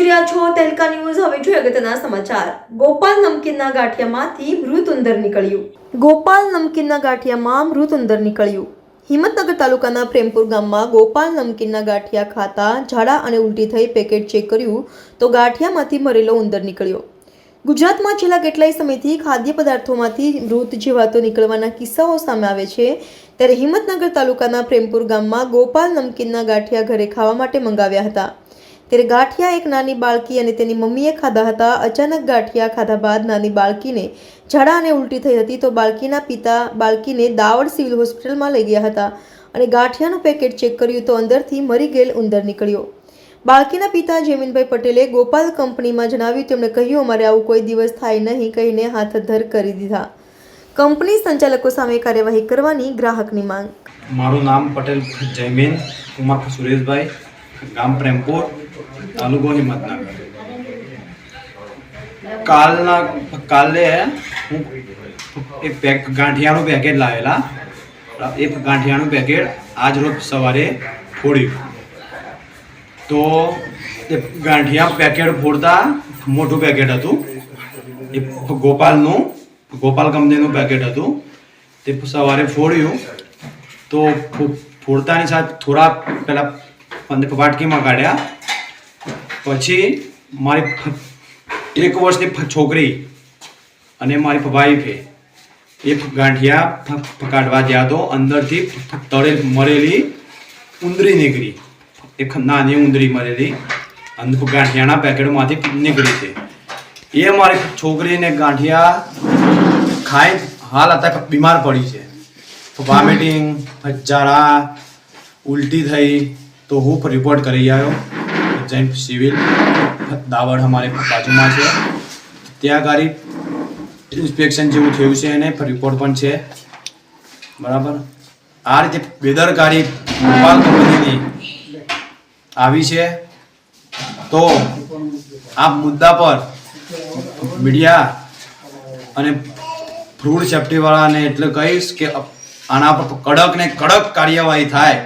રહ્યા છો તહેલકા ન્યૂઝ. હવે જોઈએ અગત્યના સમાચાર. ગોપાલ નમકીનના ગાંઠિયામાંથી મૃત ઉંદર નીકળ્યું. ગોપાલ નમકીનના ગાંઠિયામાં મૃત ઉંદર નીકળ્યું. હિંમતનગર તાલુકાના પ્રેમપુર ગામમાં ગોપાલ નમકીનના ગાંઠિયા ખાતા ઝાડા અને ઉલટી થઈ પેકેટ ચેક કર્યું તો ગાંઠિયામાંથી મરેલો ઉંદર નીકળ્યો. ગુજરાતમાં છેલ્લા કેટલાય સમયથી ખાદ્ય પદાર્થોમાંથી મૃત જીવાતો નીકળવાના કિસ્સાઓ સામે આવે છે. ત્યારે હિંમતનગર તાલુકાના પ્રેમપુર ગામમાં ગોપાલ નમકીનના ગાંઠિયા ઘરે ખાવા માટે મંગાવ્યા હતા. ત્યારે ગાંઠિયા એક નાની બાળકી અને તેની મમ્મીએ ખાધા હતા. અચાનક ગાંઠિયા ખાધા બાદ નાની બાળકીને ઝાડા અને ઉલટી થઈ હતી તો બાળકીના પિતા બાળકીને દાવડ સિવિલ હોસ્પિટલમાં લઈ ગયા હતા અને ગાંઠિયાનું પેકેટ ચેક કર્યું તો અંદરથી મરી ગયેલ ઉંદર નીકળ્યો. બાળકીના પિતા જમીનભાઈ પટેલે ગોપાલ કંપનીમાં જણાવ્યું. તેમણે કહ્યું, અમારે આવું કોઈ દિવસ થાય નહીં કહીને હાથ ધર કરી દીધા. કંપની સંચાલકો સામે કાર્યવાહી કરવાની ગ્રાહકની માંગ. મારું નામ પટેલ જયમીન કુમાર સુરેશભાઈ, ગામ પ્રેમપુર, તાલુકો હિંમતનગર. કાલે હું એક ગાંઠિયાનું પેકેટ લાવેલા. એ ગાંઠિયાનું પેકેટ આજ રોજ સવારે ફોડ્યું તો એ ગાંઠિયા પેકેટ ફોડતા મોટું પેકેટ હતું. એ ગોપાલ કંપનીનું પેકેટ હતું. તે સવારે ફોડ્યું તો ફોડતાની સાથે થોડા પહેલાં વાટકીમાં કાઢ્યા. પછી મારી 1 વર્ષની છોકરી અને મારી વાઈફે એ ગાંઠિયા કાઢવા ગયા તો અંદરથી તળેલ મરેલી ઉંદરી નીકળી. એક નાની ઉંદરી મરેલી ગાંઠિયાના પેકેટમાંથી નીકળી છે. એ મારી છોકરીને ગાંઠિયા ખાઈ હાલ અત્યારે બીમાર પડી છે. વોમિટિંગ, ઝાડા, ઉલટી થઈ તો હું રિપોર્ટ કરી આવ્યો. જૈન સિવિલ દાવડ અમારે બાજુમાં છે, ત્યાં ગાડી ઇન્સ્પેક્શન જેવું થયું છે અને રિપોર્ટ પણ છે. બરાબર. આ રીતે બેદરકારી ગોપાલ કંપનીની આવી છે. તો આ મુદ્દા પર મીડિયા અને ફૂડ સેફ્ટીવાળાને એટલે કહીશ કે આના પર કડક ને કડક કાર્યવાહી થાય.